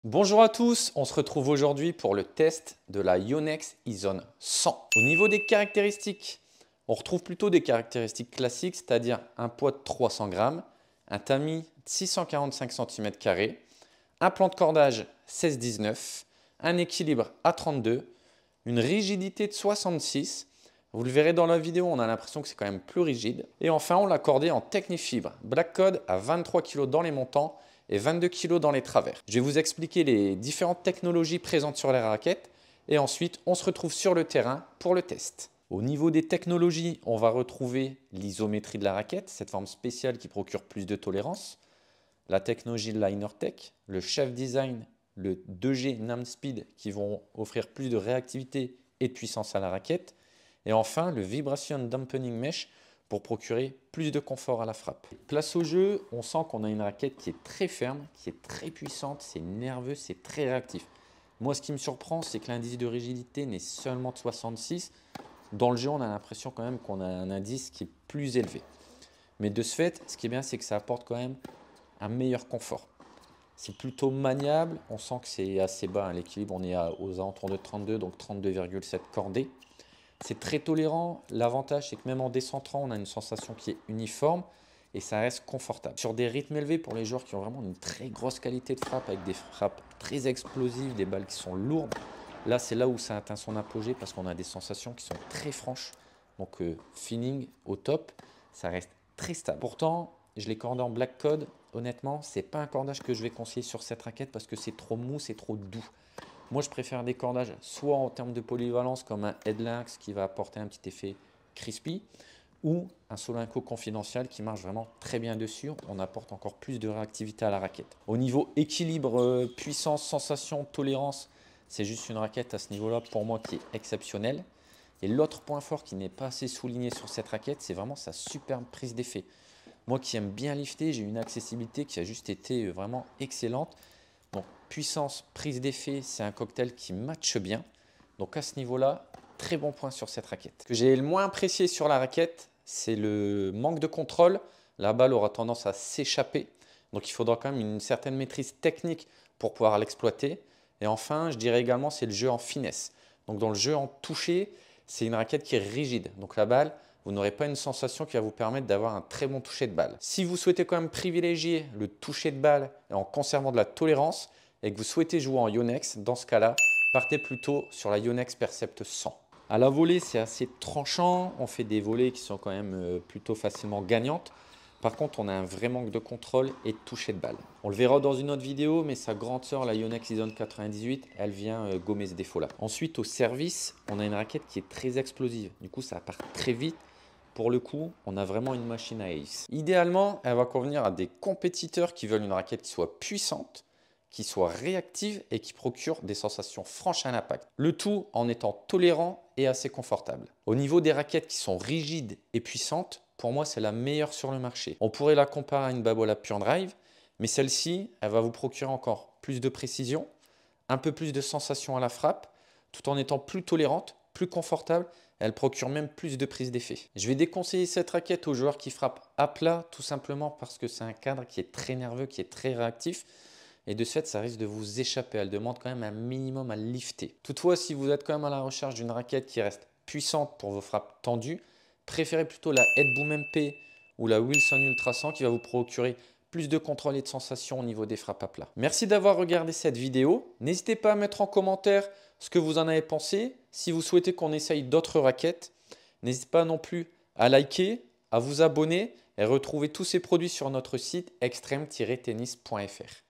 Bonjour à tous, on se retrouve aujourd'hui pour le test de la Yonex Izone 100. Au niveau des caractéristiques, on retrouve plutôt des caractéristiques classiques, c'est-à-dire un poids de 300 grammes, un tamis de 645 cm², un plan de cordage 16-19, un équilibre à 32, une rigidité de 66. Vous le verrez dans la vidéo, on a l'impression que c'est quand même plus rigide. Et enfin, on l'a cordé en Technifibre Black Code à 23 kg dans les montants et 22 kg dans les travers. Je vais vous expliquer les différentes technologies présentes sur les raquettes et ensuite on se retrouve sur le terrain pour le test. Au niveau des technologies, on va retrouver l'isométrie de la raquette, cette forme spéciale qui procure plus de tolérance, la technologie LinerTech, le Chef Design, le 2G NAM Speed qui vont offrir plus de réactivité et de puissance à la raquette, et enfin le Vibration Dampening Mesh pour procurer plus de confort à la frappe. Place au jeu, on sent qu'on a une raquette qui est très ferme, qui est très puissante, c'est nerveux, c'est très réactif. Moi, ce qui me surprend, c'est que l'indice de rigidité n'est seulement de 66. Dans le jeu, on a l'impression quand même qu'on a un indice qui est plus élevé. Mais de ce fait, ce qui est bien, c'est que ça apporte quand même un meilleur confort. C'est plutôt maniable, on sent que c'est assez bas, hein, l'équilibre, on est aux alentours de 32, donc 32,7 cordées. C'est très tolérant. L'avantage, c'est que même en décentrant, on a une sensation qui est uniforme et ça reste confortable. Sur des rythmes élevés, pour les joueurs qui ont vraiment une très grosse qualité de frappe, avec des frappes très explosives, des balles qui sont lourdes, là, c'est là où ça atteint son apogée parce qu'on a des sensations qui sont très franches. Donc, feeling au top, ça reste très stable. Pourtant, je l'ai cordé en Black Code. Honnêtement, ce n'est pas un cordage que je vais conseiller sur cette raquette parce que c'est trop mou, c'est trop doux. Moi, je préfère des cordages soit en termes de polyvalence comme un Headlynx qui va apporter un petit effet crispy ou un Solinco confidentiel qui marche vraiment très bien dessus. On apporte encore plus de réactivité à la raquette. Au niveau équilibre, puissance, sensation, tolérance, c'est juste une raquette à ce niveau-là pour moi qui est exceptionnelle. Et l'autre point fort qui n'est pas assez souligné sur cette raquette, c'est vraiment sa superbe prise d'effet. Moi qui aime bien lifter, j'ai une accessibilité qui a juste été vraiment excellente. Donc, puissance, prise d'effet, c'est un cocktail qui matche bien. Donc, à ce niveau-là, très bon point sur cette raquette. Ce que j'ai le moins apprécié sur la raquette, c'est le manque de contrôle. La balle aura tendance à s'échapper. Donc, il faudra quand même une certaine maîtrise technique pour pouvoir l'exploiter. Et enfin, je dirais également, c'est le jeu en finesse. Donc, dans le jeu en toucher, c'est une raquette qui est rigide. Donc, la balle, vous n'aurez pas une sensation qui va vous permettre d'avoir un très bon toucher de balle. Si vous souhaitez quand même privilégier le toucher de balle en conservant de la tolérance et que vous souhaitez jouer en Yonex, dans ce cas-là, partez plutôt sur la Yonex Percept 100. À la volée, c'est assez tranchant. On fait des volées qui sont quand même plutôt facilement gagnantes. Par contre, on a un vrai manque de contrôle et de toucher de balle. On le verra dans une autre vidéo, mais sa grande sœur, la Yonex Izone 98, elle vient gommer ce défaut-là. Ensuite, au service, on a une raquette qui est très explosive. Du coup, ça part très vite. Pour le coup, on a vraiment une machine à ace. Idéalement, elle va convenir à des compétiteurs qui veulent une raquette qui soit puissante, qui soit réactive et qui procure des sensations franches à l'impact. Le tout en étant tolérant et assez confortable. Au niveau des raquettes qui sont rigides et puissantes, pour moi, c'est la meilleure sur le marché. On pourrait la comparer à une Babolat Pure Drive, mais celle-ci, elle va vous procurer encore plus de précision, un peu plus de sensation à la frappe, tout en étant plus tolérante, plus confortable. Elle procure même plus de prise d'effet. Je vais déconseiller cette raquette aux joueurs qui frappent à plat, tout simplement parce que c'est un cadre qui est très nerveux, qui est très réactif. Et de ce fait, ça risque de vous échapper. Elle demande quand même un minimum à lifter. Toutefois, si vous êtes quand même à la recherche d'une raquette qui reste puissante pour vos frappes tendues, préférez plutôt la Headboom MP ou la Wilson Ultra 100 qui va vous procurer plus de contrôle et de sensation au niveau des frappes à plat. Merci d'avoir regardé cette vidéo. N'hésitez pas à mettre en commentaire ce que vous en avez pensé. Si vous souhaitez qu'on essaye d'autres raquettes, n'hésitez pas non plus à liker, à vous abonner et retrouver tous ces produits sur notre site extreme-tennis.fr.